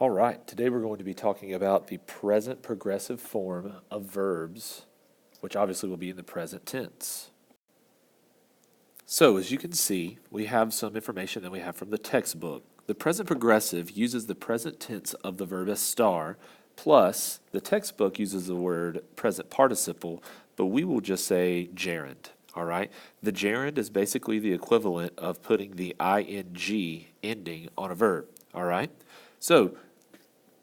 All right, today we're going to be talking about the present progressive form of verbs, which obviously will be in the present tense. So, as you can see, we have some information that we have from the textbook. The present progressive uses the present tense of the verb estar, plus the textbook uses the word present participle, but we will just say gerund. All right? The gerund is basically the equivalent of putting the ing ending on a verb. All right? So,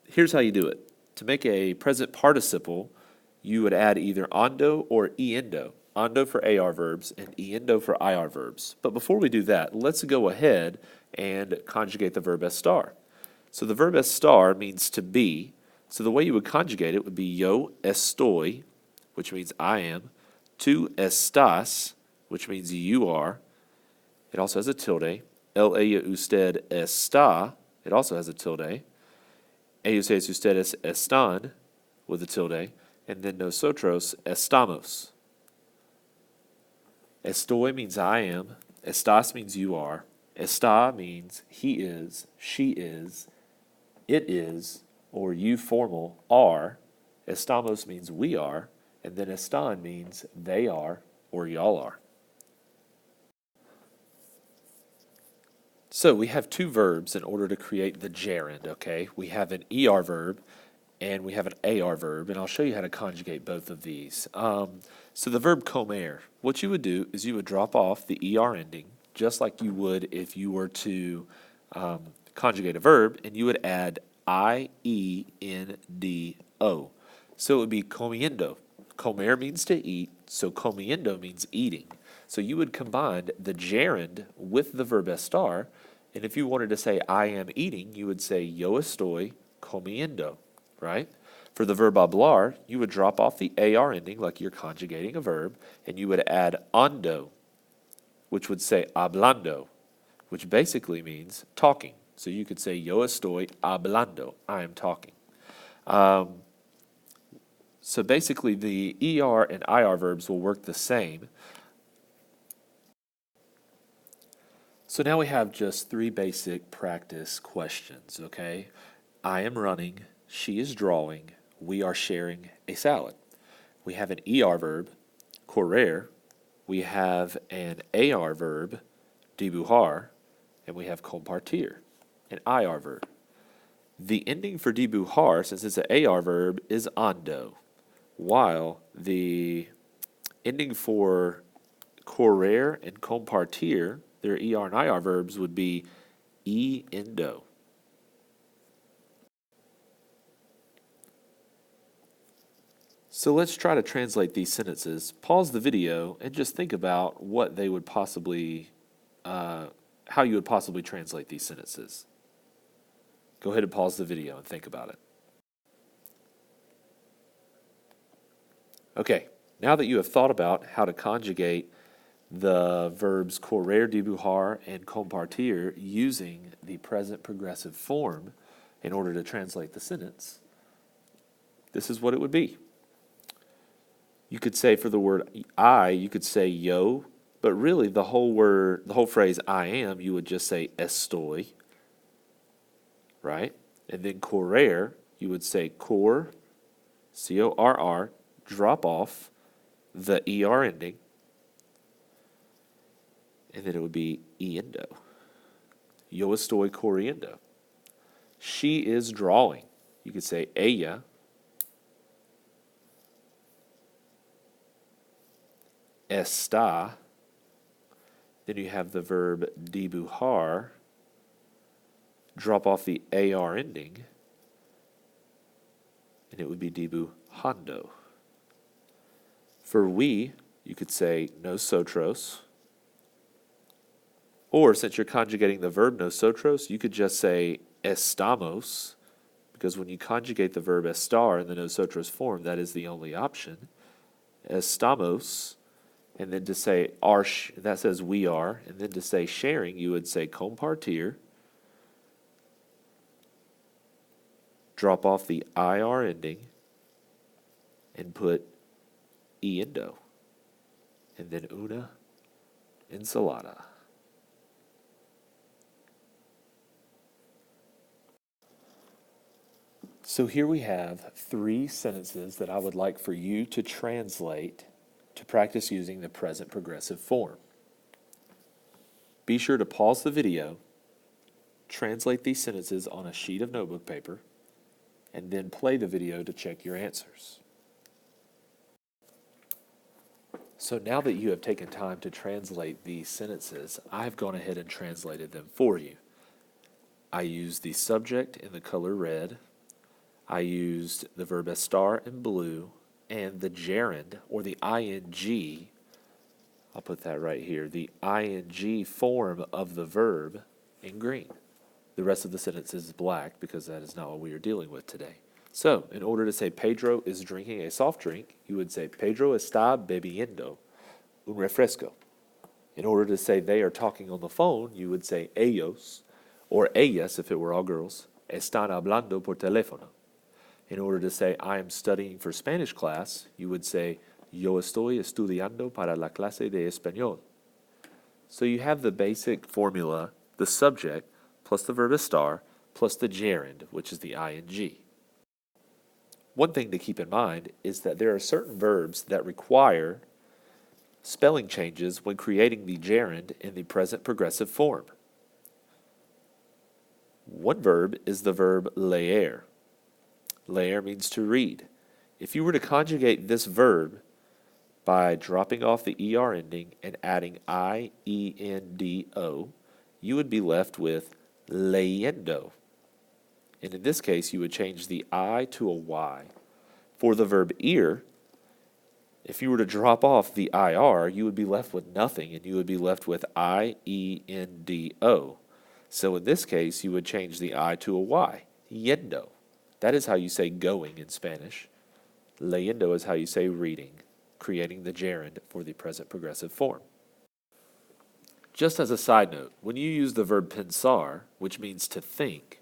here's how you do it. To make a present participle, you would add either ondo or iendo. Ondo for AR verbs and iendo for IR verbs. But before we do that, let's go ahead and conjugate the verb estar. So the verb estar means to be. So the way you would conjugate it would be yo estoy, which means I am, tu estás, which means you are. It also has a tilde. Ella usted está, it also has a tilde. Ellos ustedes están, with a tilde, and then nosotros estamos. Estoy means I am, estás means you are, está means he is, she is, it is, or you formal are, estamos means we are, and then están means they are or y'all are. So we have two verbs in order to create the gerund, okay? We have an ER verb and we have an AR verb, and I'll show you how to conjugate both of these. So the verb comer, what you would do is you would drop off the ER ending, just like you would if you were to conjugate a verb, and you would add IENDO. So it would be comiendo. Comer means to eat, so comiendo means eating. So you would combine the gerund with the verb estar, and if you wanted to say I am eating, you would say yo estoy comiendo, right? For the verb hablar, you would drop off the AR ending like you're conjugating a verb, and you would add ando, which would say hablando, which basically means talking. So you could say yo estoy hablando, I am talking. So basically the ER and IR verbs will work the same. So now we have just three basic practice questions, okay? I am running, she is drawing, we are sharing a salad. We have an ER verb, correr, we have an AR verb, dibujar, and we have compartir, an IR verb. The ending for dibujar, since it's an AR verb, is ando, while the ending for correr and compartir, their ER and IR verbs, would be endo. So let's try to translate these sentences. Pause the video and just think about what they would possibly, how you would possibly translate these sentences. Go ahead and pause the video and think about it. Okay, now that you have thought about how to conjugate the verbs correr, dibujar, and compartir using the present progressive form in order to translate the sentence, this is what it would be. You could say for the word I, you could say yo, but really the whole phrase I am, you would just say estoy, right? And then correr, you would say cor, C-O-R-R, drop off the ER ending, and then it would be iendo. Yo estoy corriendo. She is drawing. You could say ella está. Then you have the verb dibujar, drop off the AR ending, and it would be dibujando. For we, you could say nosotros, or since you're conjugating the verb nosotros, you could just say estamos, because when you conjugate the verb estar in the nosotros form, that is the only option. Estamos. And then to say our, that says we are. And then to say sharing, you would say compartir. Drop off the IR ending and put iendo. And then una ensalada. So here we have 3 sentences that I would like for you to translate to practice using the present progressive form. Be sure to pause the video, translate these sentences on a sheet of notebook paper, and then play the video to check your answers. So now that you have taken time to translate these sentences, I've gone ahead and translated them for you. I used the subject in the color red, I used the verb estar in blue, and the gerund, or the ing, I'll put that right here, the ing form of the verb in green. The rest of the sentence is black because that is not what we are dealing with today. So, in order to say Pedro is drinking a soft drink, you would say Pedro está bebiendo un refresco. In order to say they are talking on the phone, you would say ellos, or ellas if it were all girls, están hablando por teléfono. In order to say I am studying for Spanish class, you would say yo estoy estudiando para la clase de español. So you have the basic formula, the subject plus the verb estar plus the gerund, which is the ing. One thing to keep in mind is that there are certain verbs that require spelling changes when creating the gerund in the present progressive form. One verb is the verb leer. Leer means to read. If you were to conjugate this verb by dropping off the er ending and adding iendo, you would be left with leyendo. And in this case, you would change the I to a Y. For the verb ear, if you were to drop off the IR, you would be left with nothing, and you would be left with IENDO. So in this case, you would change the I to a Y, yendo. That is how you say going in Spanish. Leyendo is how you say reading, creating the gerund for the present progressive form. Just as a side note, when you use the verb pensar, which means to think,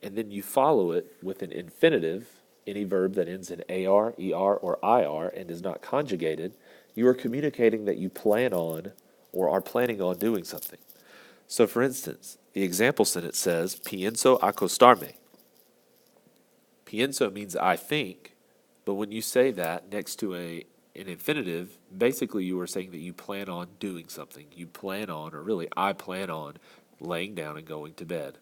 and then you follow it with an infinitive, any verb that ends in AR, ER, or IR and is not conjugated, you are communicating that you plan on or are planning on doing something. So for instance, the example sentence says, pienso acostarme. Pienso means I think, but when you say that next to an infinitive, basically you are saying that you plan on doing something. You plan on, or really I plan on, laying down and going to bed.